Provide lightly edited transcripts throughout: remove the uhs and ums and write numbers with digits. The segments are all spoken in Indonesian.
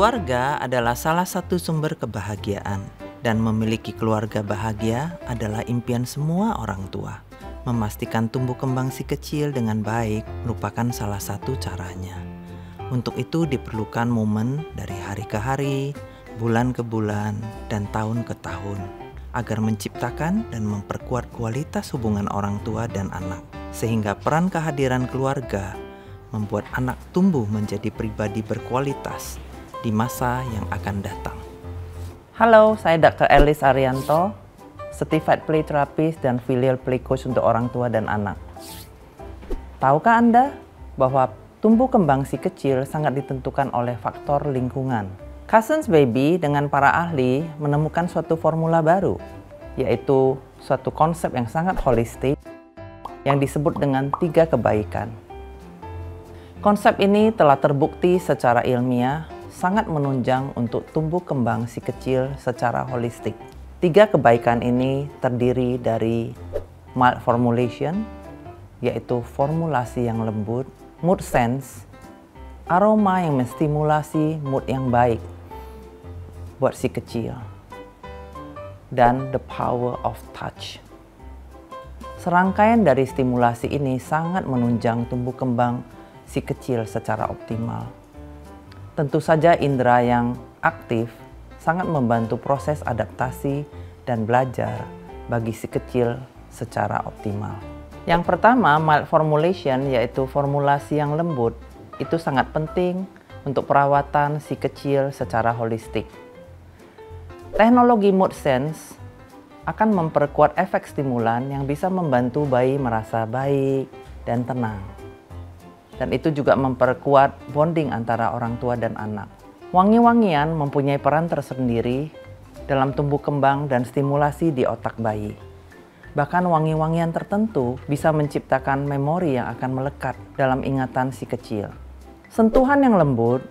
Keluarga adalah salah satu sumber kebahagiaan, dan memiliki keluarga bahagia adalah impian semua orang tua. Memastikan tumbuh kembang si kecil dengan baik merupakan salah satu caranya. Untuk itu diperlukan momen dari hari ke hari, bulan ke bulan, dan tahun ke tahun, agar menciptakan dan memperkuat kualitas hubungan orang tua dan anak. Sehingga peran kehadiran keluarga membuat anak tumbuh menjadi pribadi berkualitas di masa yang akan datang. Halo, saya Dr. Elis Arianto, Certified Play Therapist dan Filial Play Coach untuk orang tua dan anak. Tahukah Anda bahwa tumbuh kembang si kecil sangat ditentukan oleh faktor lingkungan? Cousins Baby dengan para ahli menemukan suatu formula baru, yaitu suatu konsep yang sangat holistik yang disebut dengan 3 kebaikan. Konsep ini telah terbukti secara ilmiah sangat menunjang untuk tumbuh kembang si kecil secara holistik. 3 kebaikan ini terdiri dari mild formulation, yaitu formulasi yang lembut, mood sense, aroma yang menstimulasi mood yang baik buat si kecil, dan the power of touch. Serangkaian dari stimulasi ini sangat menunjang tumbuh kembang si kecil secara optimal. Tentu saja indera yang aktif sangat membantu proses adaptasi dan belajar bagi si kecil secara optimal. Yang pertama, mild formulation, yaitu formulasi yang lembut, itu sangat penting untuk perawatan si kecil secara holistik. Teknologi mood sense akan memperkuat efek stimulan yang bisa membantu bayi merasa baik dan tenang. Dan itu juga memperkuat bonding antara orang tua dan anak. Wangi-wangian mempunyai peran tersendiri dalam tumbuh kembang dan stimulasi di otak bayi. Bahkan wangi-wangian tertentu bisa menciptakan memori yang akan melekat dalam ingatan si kecil. Sentuhan yang lembut,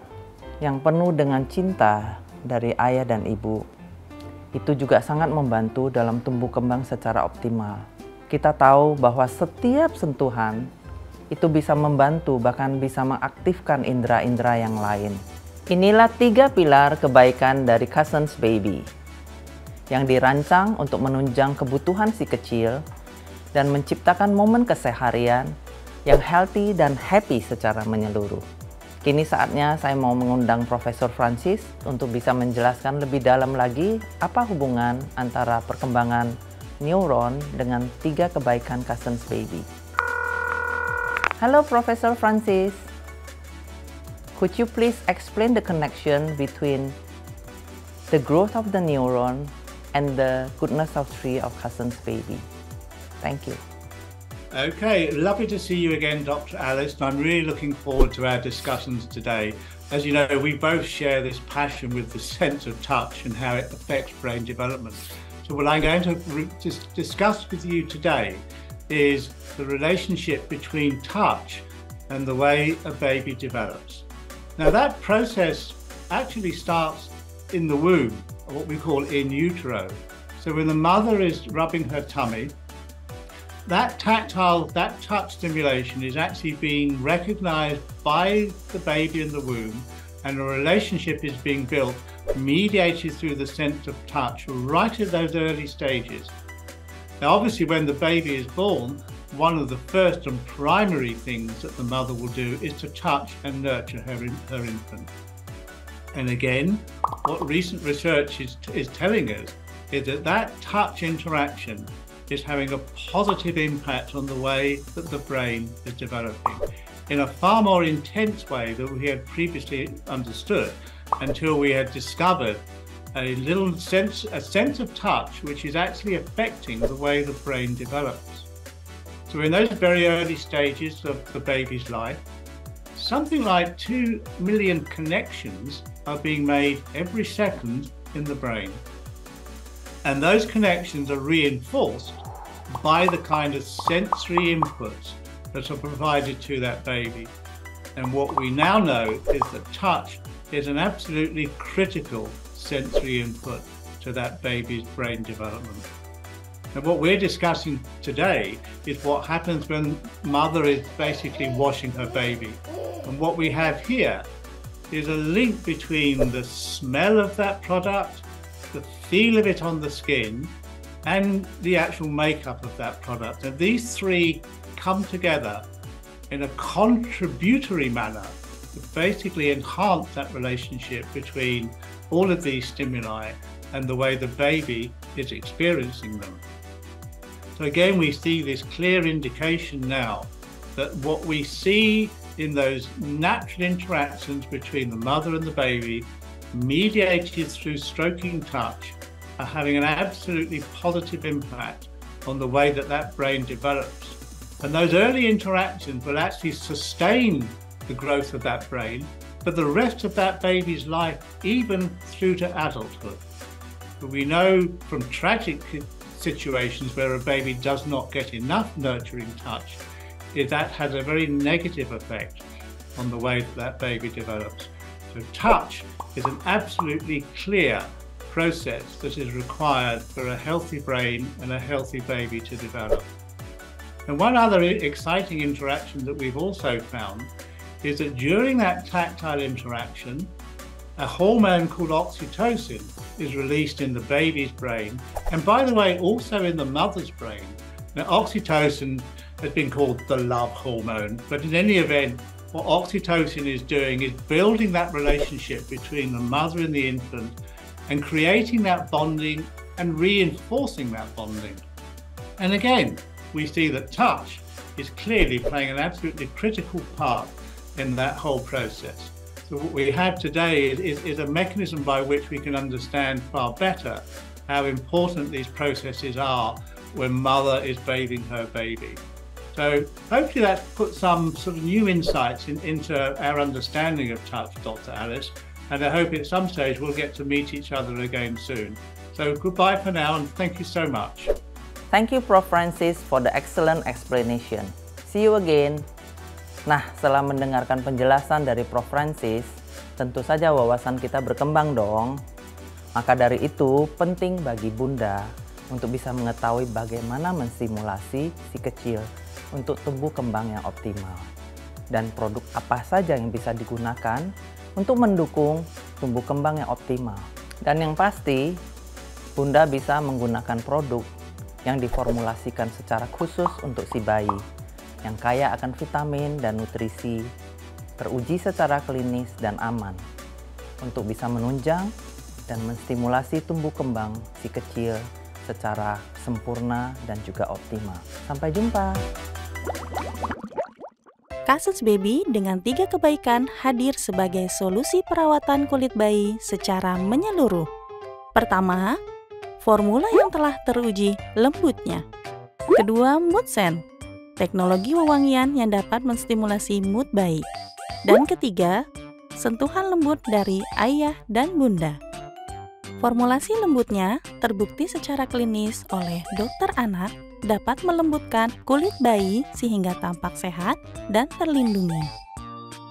yang penuh dengan cinta dari ayah dan ibu, itu juga sangat membantu dalam tumbuh kembang secara optimal. Kita tahu bahwa setiap sentuhan itu bisa membantu, bahkan bisa mengaktifkan indera-indera yang lain. Inilah 3 pilar kebaikan dari Cousins Baby yang dirancang untuk menunjang kebutuhan si kecil dan menciptakan momen keseharian yang healthy dan happy secara menyeluruh. Kini saatnya saya mau mengundang Profesor Francis untuk bisa menjelaskan lebih dalam lagi apa hubungan antara perkembangan neuron dengan 3 kebaikan Cousins Baby. Hello, Professor Francis. Could you please explain the connection between the growth of the neuron and the goodness of tree of Cousins Baby? Thank you. Okay, lovely to see you again, Dr. Alice. I'm really looking forward to our discussions today. As you know, we both share this passion with the sense of touch and how it affects brain development. So what I'm going to discuss with you today is the relationship between touch and the way a baby develops. Now that process actually starts in the womb, or what we call in utero. So when the mother is rubbing her tummy, that touch stimulation is actually being recognized by the baby in the womb, and a relationship is being built, mediated through the sense of touch right at those early stages. Now, obviously, when the baby is born, one of the first and primary things that the mother will do is to touch and nurture her infant. And again, what recent research is telling us is that touch interaction is having a positive impact on the way that the brain is developing in a far more intense way than we had previously understood, until we had discovered a sense of touch which is actually affecting the way the brain develops. So in those very early stages of the baby's life, something like 2 million connections are being made every second in the brain. And those connections are reinforced by the kind of sensory inputs that are provided to that baby. And what we now know is that touch is an absolutely critical sensory input to that baby's brain development. And what we're discussing today is what happens when mother is basically washing her baby. And what we have here is a link between the smell of that product, the feel of it on the skin, and the actual makeup of that product. And these three come together in a contributory manner to basically enhance that relationship between all of these stimuli and the way the baby is experiencing them. So again, we see this clear indication now that what we see in those natural interactions between the mother and the baby, mediated through stroking touch, are having an absolutely positive impact on the way that that brain develops. And those early interactions will actually sustain the growth of that brain for the rest of that baby's life, even through to adulthood. But we know from tragic situations where a baby does not get enough nurturing touch, that has a very negative effect on the way that that baby develops. So touch is an absolutely clear process that is required for a healthy brain and a healthy baby to develop. And one other exciting interaction that we've also found is that during that tactile interaction, a hormone called oxytocin is released in the baby's brain, and by the way, also in the mother's brain. Now, oxytocin has been called the love hormone, but in any event, what oxytocin is doing is building that relationship between the mother and the infant and creating that bonding and reinforcing that bonding. And again, we see that touch is clearly playing an absolutely critical part in that whole process. So what we have today is a mechanism by which we can understand far better how important these processes are when mother is bathing her baby. So hopefully that puts some sort of new insights into our understanding of touch, Dr. Alice, and I hope at some stage we'll get to meet each other again soon. So goodbye for now, and thank you so much. Thank you, Prof. Francis, for the excellent explanation. See you again. Nah, setelah mendengarkan penjelasan dari Prof. Francis, tentu saja wawasan kita berkembang dong. Maka dari itu, penting bagi Bunda untuk bisa mengetahui bagaimana menstimulasi si kecil untuk tumbuh kembang yang optimal. Dan produk apa saja yang bisa digunakan untuk mendukung tumbuh kembang yang optimal. Dan yang pasti, Bunda bisa menggunakan produk yang diformulasikan secara khusus untuk si bayi, yang kaya akan vitamin dan nutrisi, teruji secara klinis dan aman, untuk bisa menunjang dan menstimulasi tumbuh kembang si kecil secara sempurna dan juga optimal. Sampai jumpa! Kasus Baby dengan 3 kebaikan hadir sebagai solusi perawatan kulit bayi secara menyeluruh. Pertama, formula yang telah teruji lembutnya. Kedua, MoodSense, teknologi wewangian yang dapat menstimulasi mood bayi. Dan ketiga, sentuhan lembut dari ayah dan bunda. Formulasi lembutnya terbukti secara klinis oleh dokter anak dapat melembutkan kulit bayi sehingga tampak sehat dan terlindungi.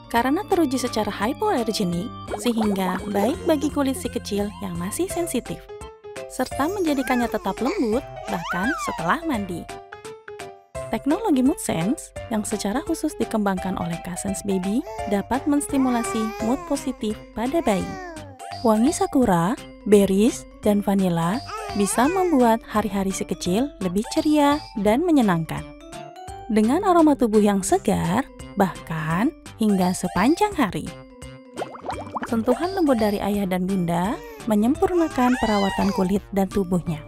Karena teruji secara hypoallergenic, sehingga baik bagi kulit si kecil yang masih sensitif, serta menjadikannya tetap lembut bahkan setelah mandi. Teknologi MoodSense yang secara khusus dikembangkan oleh Kasense Baby dapat menstimulasi mood positif pada bayi. Wangi sakura, berries, dan vanila bisa membuat hari-hari si kecil lebih ceria dan menyenangkan. Dengan aroma tubuh yang segar, bahkan hingga sepanjang hari. Sentuhan lembut dari ayah dan bunda menyempurnakan perawatan kulit dan tubuhnya.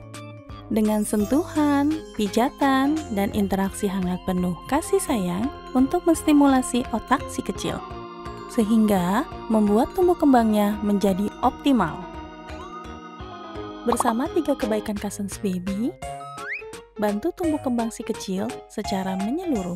Dengan sentuhan, pijatan, dan interaksi hangat penuh kasih sayang untuk menstimulasi otak si kecil, sehingga membuat tumbuh kembangnya menjadi optimal. Bersama 3 kebaikan Kasense Baby, bantu tumbuh kembang si kecil secara menyeluruh.